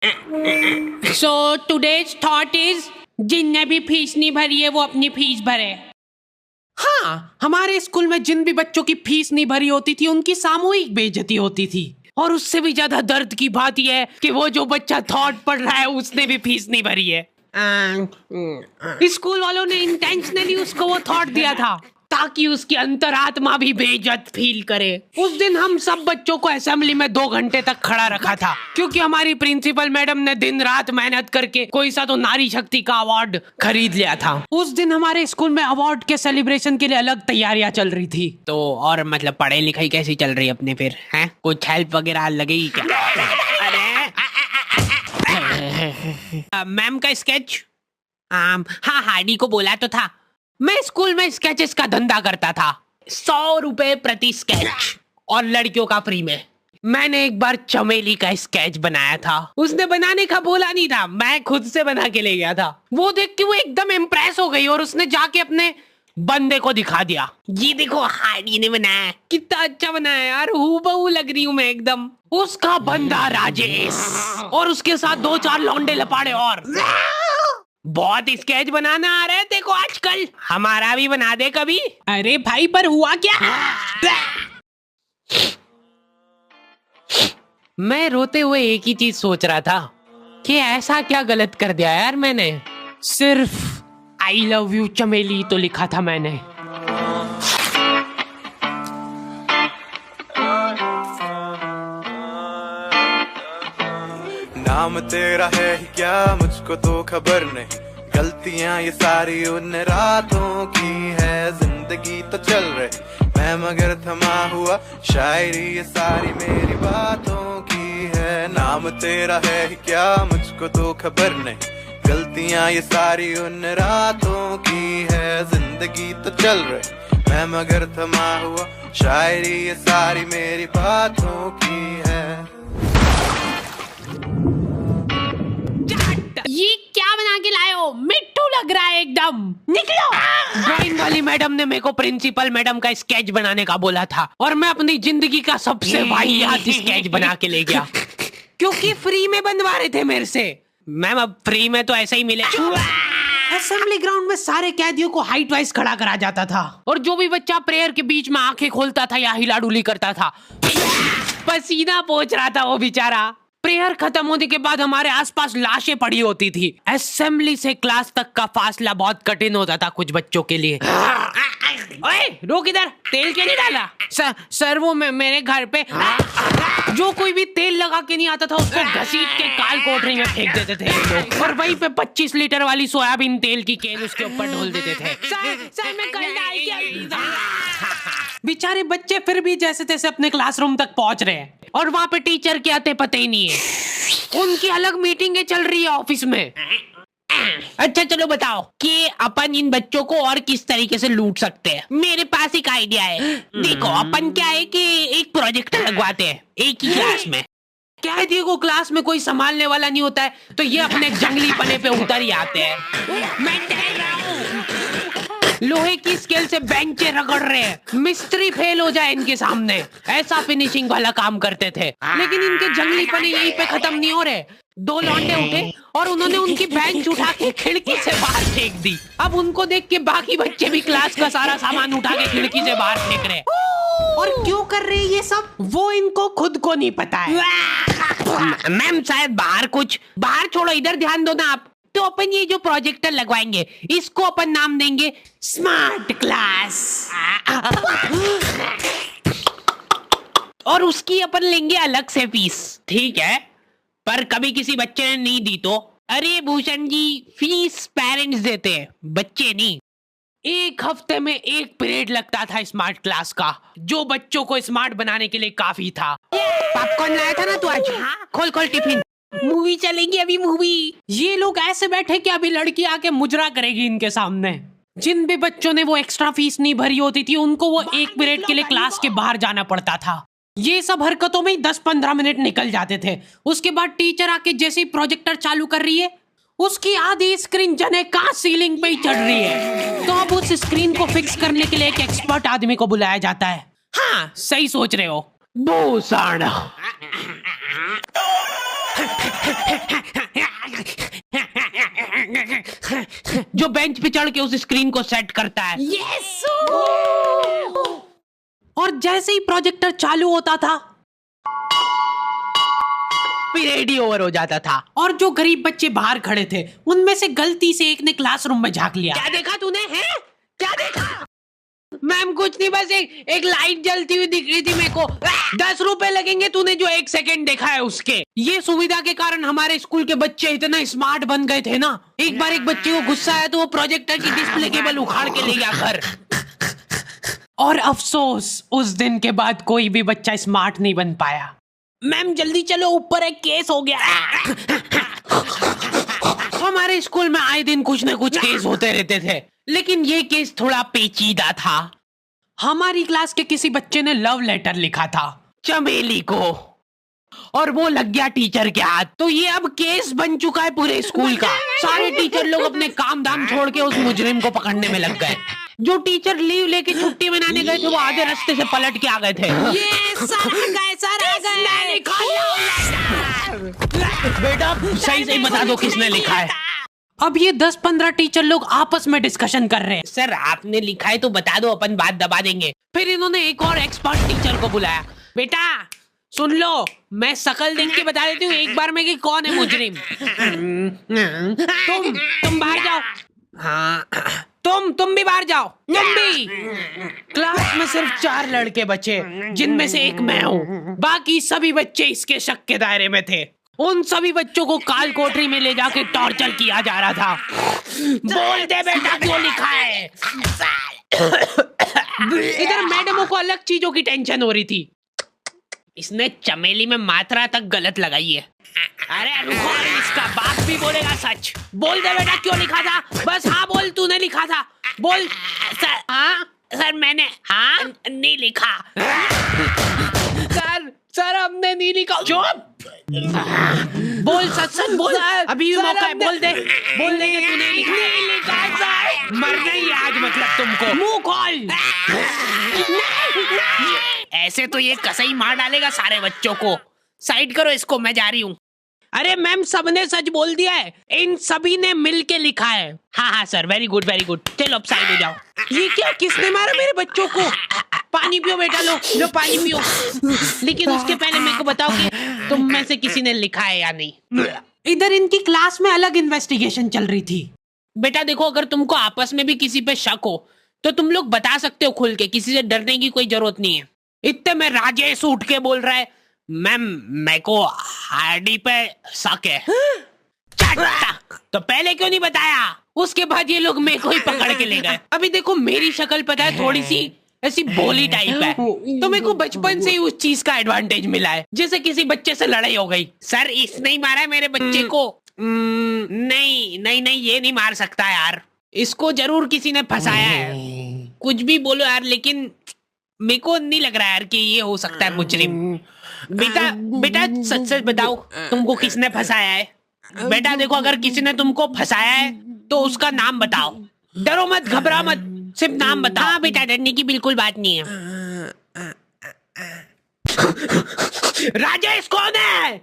So today's thought is जिनने भी fees नहीं भरी है वो अपनी फीस भरे। हाँ, हमारे स्कूल में जिन भी बच्चों की फीस नहीं भरी होती थी उनकी सामूहिक बेइज्जती होती थी। और उससे भी ज्यादा दर्द की बात यह है कि वो जो बच्चा थॉट पढ़ रहा है उसने भी फीस नहीं भरी है। स्कूल वालों ने इंटेंशनली उसको वो थॉट दिया था ताकि उसकी अंतरात्मा भी बेइज्जत फील करे। उस दिन हम सब बच्चों को असेंबली में 2 घंटे तक खड़ा रखा था क्योंकि हमारी प्रिंसिपल मैडम ने दिन रात मेहनत करके कोई सा तो नारी शक्ति का अवार्ड खरीद लिया था। उस दिन हमारे स्कूल में अवार्ड के सेलिब्रेशन के लिए अलग तैयारियां चल रही थी। तो और मतलब पढ़ाई लिखाई कैसी चल रही है अपने फिर? हैं कुछ हेल्प वगैरह लगेगी क्या? मैम का स्केच? हाँ, हार्डी को बोला तो था। मैं स्कूल में स्केचेस का धंधा करता था, 100 रुपए प्रति स्केच और लड़कियों का फ्री में। मैंने एक बार चमेली का स्केच बनाया था। उसने बनाने का बोला नहीं था, मैं खुद से बना के ले गया था। वो देख के वो एकदम इम्प्रेस हो गई और उसने जाके अपने बंदे को दिखा दिया, ये देखो हार्डी ने बनाया, कितना अच्छा बनाया यार, हूबहू लग रही हूँ मैं एकदम। उसका बंदा राजेश और उसके साथ 2-4 लौंडे लपाड़े और बहुत स्केच बनाना आ रहा है देखो आजकल, हमारा भी बना दे कभी। अरे भाई पर हुआ क्या? मैं रोते हुए एक ही चीज सोच रहा था कि ऐसा क्या गलत कर दिया यार मैंने। सिर्फ आई लव यू चमेली तो लिखा था मैंने। नाम तेरा है ही क्या मुझको तो खबर नहीं, गलतियां ये सारी उन रातों की है, जिंदगी तो चल रही मैं मगर थमा हुआ, शायरी ये सारी मेरी बातों की है। नाम तेरा है ही क्या मुझको तो खबर नहीं, गलतियां ये सारी उन रातों की है, जिंदगी तो चल रही मैं मगर थमा हुआ, शायरी ये सारी मेरी बातों की है। ये क्या बना के लाए हो? मिट्टू लग रहा है एकदम। निकलो। ड्राइंग वाली मैडम ने मेरे को प्रिंसिपल मैडम का स्केच बनाने का बोला था और मैं अपनी जिंदगी का सबसे वाहियात स्केच बना के ले गया क्योंकि फ्री में बनवा रहे थे मेरे से। मैम अब फ्री में तो ऐसे ही मिले। असेंबली ग्राउंड में सारे कैदियों को हाइट वाइज खड़ा करा जाता था और जो भी बच्चा प्रेयर के बीच में आंखें खोलता था या हिलाडुली करता था, पसीना पोंछ रहा था वो बेचारा। प्रेयर खत्म होने के बाद हमारे आसपास लाशें पड़ी होती थी। असेंबली से क्लास तक का फासला बहुत कठिन होता था कुछ बच्चों के लिए। ओए रोक, इधर तेल क्यों नहीं डाला? सर वो मेरे घर पे जो कोई भी तेल लगा के नहीं आता था उसको घसीट के काल कोठरी में फेंक देते थे लोग और वहीं पे 25 लीटर वाली सोयाबीन तेल की कैन उसके ऊपर ढोल देते थे। सर मैं कल डाल के बेचारे बच्चे फिर भी जैसे तैसे अपने क्लासरूम तक पहुंच रहे हैं और वहाँ पे टीचर के आते पता ही नहीं है। उनकी अलग मीटिंगें चल रही है ऑफिस में। अच्छा चलो बताओ कि अपन इन बच्चों को और किस तरीके से लूट सकते हैं। मेरे पास एक आइडिया है। देखो अपन क्या है कि एक प्रोजेक्टर लगवाते हैं एक ही क्लास में। कैदियों को क्लास में कोई संभालने वाला नहीं होता है तो ये अपने जंगली पने पे उतर ही आते हैं। मैं डर रहा हूँ, लोहे की स्केल से बेंचे रगड़ रहे हैं, मिस्त्री फेल हो जाए इनके सामने, ऐसा फिनिशिंग वाला काम करते थे। लेकिन इनके जंगली पने यहीं पे खत्म नहीं हो रहे। 2 लौंडे उठे और उन्होंने उनकी बेंच उठा के खिड़की से बाहर फेंक दी। अब उनको देख के बाकी बच्चे भी क्लास का सारा सामान उठा के खिड़की से बाहर फेंक रहे। और क्यों कर रहे हैं ये सब वो इनको खुद को नहीं पता है। मैम शायद बाहर छोड़ो, इधर ध्यान दो ना आप। तो अपन ये जो प्रोजेक्टर लगवाएंगे इसको अपन नाम देंगे स्मार्ट क्लास और उसकी अपन लेंगे अलग से फीस। ठीक है, पर कभी किसी बच्चे ने नहीं दी तो? अरे भूषण जी, फीस पेरेंट्स देते हैं, बच्चे नहीं। 1 हफ्ते में 1 पीरियड लगता था स्मार्ट क्लास का, जो बच्चों को स्मार्ट बनाने के लिए काफी था। पॉपकॉर्न लाया था ना तू आज? खोल खोल टिफिन, मूवी चलेगी अभी मूवी। ये लोग ऐसे बैठे कि अभी लड़की आके मुजरा करेगी इनके सामने। जिन भी बच्चों ने वो एक्स्ट्रा फीस नहीं भरी होती थी उनको वो 1 पीरियड के लिए क्लास के बाहर जाना पड़ता था। ये सब हरकतों में 10-15 मिनट निकल जाते थे। उसके बाद टीचर आके जैसे ही प्रोजेक्टर चालू कर रही है उसकी आधी स्क्रीन जने का सीलिंग पे ही चढ़ रही है। तो अब उस स्क्रीन को फिक्स करने के लिए एक एक्सपर्ट आदमी को बुलाया जाता है। हाँ सही सोच रहे हो, भूषण। जो बेंच पे चढ़ के उस स्क्रीन को सेट करता है। और जैसे ही प्रोजेक्टर चालू होता था पीरियड ही ओवर हो जाता था। और जो गरीब बच्चे बाहर खड़े थे उनमें से गलती से एक ने क्लासरूम में झांक लिया। क्या देखा तूने? हैं? क्या देखा? मैम कुछ नहीं, बस एक लाइट जलती हुई दिख रही थी मेरे को। 10 रुपए लगेंगे तूने जो 1 सेकंड देखा है उसके। ये सुविधा के कारण हमारे स्कूल के बच्चे इतना स्मार्ट बन गए थे ना, एक बार एक बच्चे को गुस्सा आया तो वो प्रोजेक्टर की डिस्प्ले केबल उखाड़ के ले गया घर। और अफसोस, उस दिन के बाद कोई भी बच्चा स्मार्ट नहीं बन पाया। मैम जल्दी चलो, ऊपर एक केस हो गया। हमारे स्कूल में आए दिन कुछ न कुछ केस होते रहते थे, लेकिन ये केस थोड़ा पेचीदा था। हमारी क्लास के किसी बच्चे ने लव लेटर लिखा था चमेली को, और वो लग गया टीचर के हाथ। तो ये अब केस बन चुका है पूरे स्कूल का। सारे टीचर लोग अपने काम धाम छोड़ के उस मुजरिम को पकड़ने में लग गए। जो टीचर लीव लेके छुट्टी मनाने गए थे वो आधे रास्ते से पलट के आ गए थे। ये सर आ गए। बेटा सही बता दो किसने लिखा है। अब ये 10-15 टीचर लोग आपस में डिस्कशन कर रहे हैं। सर आपने लिखा है तो बता दो, अपन बात दबा देंगे। फिर इन्होंने एक और एक्सपर्ट टीचर को बुलाया। बेटा सुन लो, मैं शकल देख के बता देती हूँ एक बार में कि कौन है मुजरिम। तुम बाहर जाओ। हाँ तुम भी बाहर जाओ। तुम भी। क्लास में सिर्फ 4 लड़के बचे, जिनमें से एक मैं हूँ। बाकी सभी बच्चे इसके शक के दायरे में थे। उन सभी बच्चों को काल कोठरी में ले जाके टॉर्चर किया जा रहा था। बोल दे बेटा क्यों लिखा है। इधर मैडमों को अलग चीजों की टेंशन हो रही थी। इसने चमेली में मात्रा तक गलत लगाई है। अरे रुको, इसका बाप भी बोलेगा सच। बोल दे बेटा क्यों लिखा था। बस हाँ बोल, तूने लिखा था। बोल। सर हाँ सर मैंने हाँ नहीं लिखा। सर हमने नहीं लिखा। चुप। बोल सच बोल। अभी भी मौका है, बोल दे कि तूने लिखा है। मरना ही आज मतलब तुमको। मुंह खोल। ऐसे तो ये कसई मार डालेगा सारे बच्चों को। साइड करो इसको, मैं जा रही हूँ। अरे मैम सबने सच बोल दिया है। इन सभी ने मिल के लिखा है। हाँ sir, very good very good. चलो अब साइड हो जाओ। ये क्या, किसने मारा मेरे बच्चों को। पानी पियो बेटा, लो पानी पियो। लेकिन उसके पहले मेरे को बताओ कि तुम में से किसी ने लिखा है या नहीं। इधर इनकी क्लास में अलग इन्वेस्टिगेशन चल रही थी। बेटा देखो, अगर तुमको आपस में भी किसी पे शक हो तो तुम लोग बता सकते हो खुल के, किसी से डरने की कोई जरूरत नहीं है। इतने में राजेश उठ के बोल रहा है, मैम मेरे को हार्डी पे शक है। तो पहले क्यों नहीं बताया। उसके बाद ये लोग मेरे को ही पकड़ के ले गए। अभी देखो मेरी शक्ल पता है थोड़ी सी ऐसी भोली टाइप है, तो मेरे को बचपन से ही उस चीज का एडवांटेज मिला है। जैसे किसी बच्चे से लड़ाई हो गई, सर इसने ही मारा है मेरे बच्चे को। नहीं ये नहीं मार सकता यार, इसको जरूर किसी ने फंसाया है। कुछ भी बोलो यार, लेकिन मेरे को नहीं लग रहा यार कि ये हो सकता है मुजरिम। बेटा सच बताओ, तुमको किसने फंसाया है। बेटा देखो, अगर किसी ने तुमको फंसाया है तो उसका नाम बताओ। डरो मत, घबरा मत, सिर्फ नाम बताओ। हाँ बेटा, डरने की बिल्कुल बात नहीं है। राजेश कौन है।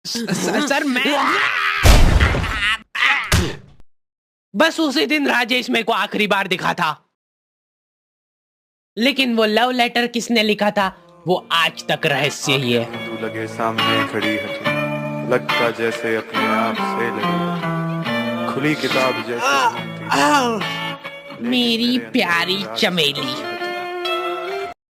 सर मैं। बस उसी दिन राजेश मेरे को आखिरी बार दिखा था, लेकिन वो लव लेटर किसने लिखा था वो आज तक रहस्य ही है। तू लगे सामने खड़ी है तू, लगता जैसे अपने आप से लगी खुली किताब जैसे। मेरी प्यारी चमेली।